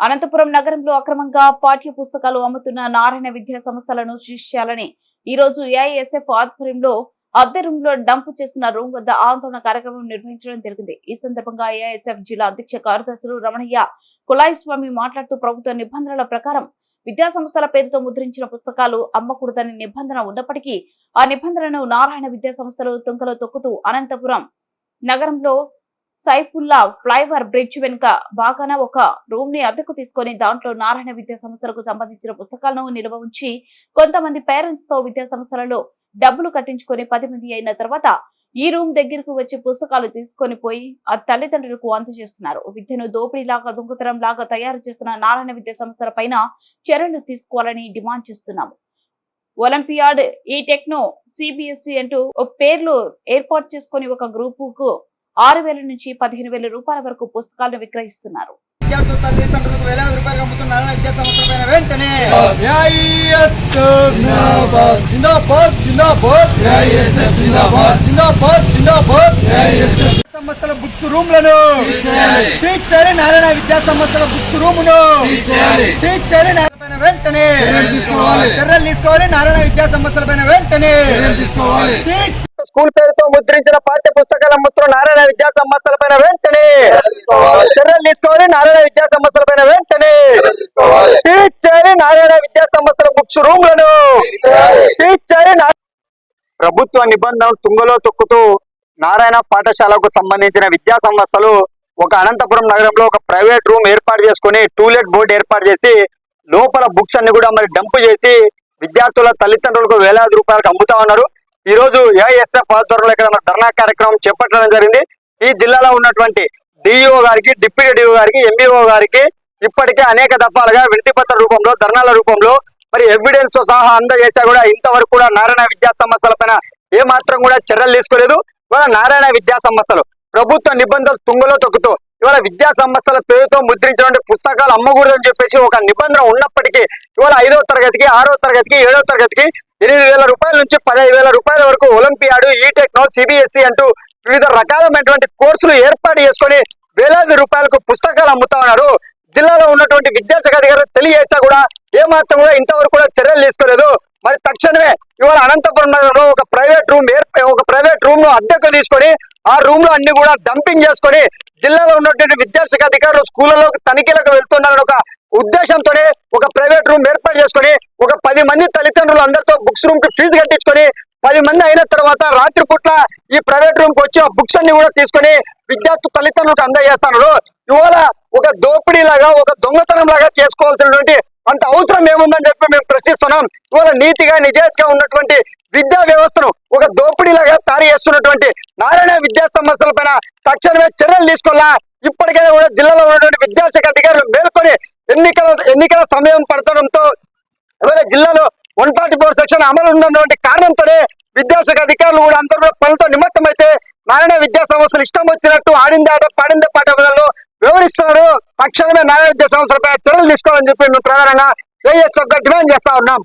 అనంతపురం నగరంలో అక్రమంగా పాఠ్య పుస్తకాలు అమ్ముతున్న నారాయణ విద్యా సంస్థలను సీజ్ చేయాలని ఈ రోజు ఏఐఎస్ఎఫ్ ఆధ్వర్యంలో అద్దె రూమ్ లో డంప్ చేసిన రూమ్ వద్ద ఆందోళన కార్యక్రమం నిర్వహించడం జరిగింది। ఈ సందర్భంగా ఏఐఎస్ఎఫ్ జిల్లా అధ్యక్ష కార్యదర్శులు రమణయ్య కులాయిస్వామి మాట్లాడుతూ ప్రభుత్వ నిబంధనల ప్రకారం విద్యా సంస్థల పేరుతో ముద్రించిన పుస్తకాలు అమ్మకూడదని నిబంధన ఉన్నప్పటికీ ఆ నిబంధనను నారాయణ విద్యా సంస్థలు తుంగలో తొక్కుతూ అనంతపురం నగరంలో సైఫుల్లా ఫ్లైఓవర్ బ్రిడ్జ్ వెనుక బాగాన ఒక రూమ్ ని అద్దెకు తీసుకుని దాంట్లో నారాయణ విద్యా సంస్థలకు సంబంధించిన పుస్తకాలను నిల్వ ఉంచి కొంతమంది పేరెంట్స్ తో విద్యా సంస్థలలో డబ్బులు కట్టించుకొని 10 మంది అయిన తర్వాత ఈ రూమ్ దగ్గరకు వచ్చి పుస్తకాలు తీసుకొని పోయి ఆ తల్లిదండ్రులకు అందజేస్తున్నారు। విద్యను దోపిడీలాగా దొంగతనం లాగా తయారు చేస్తున్న నారాయణ విద్యా సంస్థల పైన చర్యలు తీసుకోవాలని డిమాండ్ చేస్తున్నాము। ఒలింపియాడ్ ఈ టెక్నో సిబిఎస్ఈ అంటూ పేర్లు ఏర్పాటు చేసుకుని ఒక గ్రూపుకు 6,000 నుంచి 15,000 రూపాయల వరకు పుస్తకాలను విక్రయిస్తున్నారు। సంస్థల బుక్స్ రూమ్ లను సీజ్ చేయాలి, నారాయణ విద్యా సంస్థల బుక్స్ రూమ్ ను సీజ్ చేయాలి, వెంటనే చర్యలు తీసుకోవాలి, నారాయణ విద్యా సంస్థల పైన వెంటనే స్కూల్ పేరుతో ముద్రించిన పాఠ్య పుస్తకాల అమ్ముతున్న నారాయణ విద్యా సంస్థల పైన వెంటనే చర్యలు తీసుకోవాలి, నారాయణ విద్యా సంస్థల పైన వెంటనే సీజ్ చేయాలి, నారాయణ విద్యా సంస్థల బుక్స్ రూమ్ లను సీజ్ చేయాలి। ప్రభుత్వ నిబంధనలు తుంగలో తొక్కుతూ నారాయణ పాఠశాలకు సంబంధించిన విద్యా సంస్థలు ఒక అనంతపురం నగరంలో ఒక ప్రైవేట్ రూమ్ ఏర్పాటు చేసుకుని టూలెట్ బోర్డు ఏర్పాటు చేసి లోపల బుక్స్ అన్ని కూడా మరి డంప్ చేసి విద్యార్థుల తల్లిదండ్రులకు వేలాది రూపాయలకు అమ్ముతా ఉన్నారు। ఈ రోజు ఏఐఎస్ఎఫ్ ఆధ్వర్యంలో ఇక్కడ ధర్నా కార్యక్రమం చేపట్టడం జరిగింది। ఈ జిల్లాలో ఉన్నటువంటి డిఈఓ గారికి, డిప్యూటీ డిఓ గారికి, ఎంఈఓ గారికి ఇప్పటికే అనేక దఫాలుగా వినతిపత్ర రూపంలో, ధర్నాల రూపంలో మరి ఎవిడెన్స్ తో సహా అందజేసా కూడా ఇంతవరకు కూడా నారాయణ విద్యా సంస్థల పైన ఏ మాత్రం కూడా చర్యలు తీసుకోలేదు। ఇవాళ నారాయణ విద్యా సంస్థలు ప్రభుత్వ నిబంధనలు తుంగలో తొక్కుతూ ఇవాళ విద్యా సంస్థల పేరుతో ముద్రించినటువంటి పుస్తకాలు అమ్మకూడదని చెప్పేసి ఒక నిబంధన ఉన్నప్పటికీ ఇవాళ 5వ తరగతికి, 6వ తరగతికి, 7వ తరగతికి 8,000 రూపాయల నుంచి 15,000 రూపాయల వరకు ఒలింపియాడ్, ఈ టెక్నో, సిబిఎస్ఈ అంటూ వివిధ రకాలైనటువంటి కోర్సులు ఏర్పాటు చేసుకుని వేలాది రూపాయలకు పుస్తకాలు అమ్ముతా ఉన్నారు। జిల్లాలో ఉన్నటువంటి విద్యాశాఖ అధికారులు తెలియజేసా కూడా ఏ మాత్రం కూడా ఇంతవరకు కూడా చర్యలు తీసుకోలేదు। మరి తక్షణమే ఇవాళ అనంతపురం నగరంలో ఒక ప్రైవేట్ రూమ్ ను అద్దెకు తీసుకొని ఆ రూమ్ లో అన్ని కూడా డంపింగ్ చేసుకొని జిల్లాలో ఉన్నటువంటి విద్యాశాఖ అధికారులు స్కూళ్లలో తనిఖీలకు వెళ్తున్నారని ఒక ఉద్దేశంతోనే ఒక ప్రైవేట్ రూమ్ ఏర్పాటు చేసుకొని ఒక 10 మంది తల్లిదండ్రులు అందరితో బుక్స్ రూమ్ కి ఫీజు కట్టించుకొని 10 మంది అయిన తర్వాత రాత్రి పూట్ల ఈ ప్రైవేట్ రూమ్ కి వచ్చి ఆ బుక్స్ అన్ని కూడా తీసుకొని విద్యార్థి తల్లిదండ్రులకు అందజేస్తున్నారు। ఇవాళ ఒక దోపిడీ లాగా, ఒక దొంగతనం లాగా చేసుకోవాల్సినటువంటి అంత అవసరం ఏముందని చెప్పి మేము ప్రశ్నిస్తున్నాం। ఇవాళ నీతిగా, నిజాయితీగా ఉన్నటువంటి విద్యా వ్యవస్థను ఒక దోపిడీలాగా తయారు చేస్తున్నటువంటి నారాయణ విద్యా సంస్థల పైన తక్షణమే చర్యలు తీసుకోవాలా। ఇప్పటికైనా కూడా జిల్లాలో ఉన్నటువంటి విద్యాశాఖ అధికారులు మేల్కొని ఎన్నికల సమయం పడటంతో ఇవాళ జిల్లాలో 144 సెక్షన్ అమలు ఉన్నటువంటి కారణంతోనే విద్యాశాఖ అధికారులు కూడా అందరూ పనులతో నిమత్తం అయితే నారాయణ విద్యా సంస్థలు ఇష్టం వచ్చినట్టు ఆడిందే ఆట పాడిందే పాట బదులు వివరిస్తున్నారు। తక్షణమే నారాయణ విద్యా సంస్థలపై చర్యలు తీసుకోవాలని చెప్పి మేము ప్రధానంగా ఏఎస్ఎఫ్ గా డిమాండ్ చేస్తా ఉన్నాం।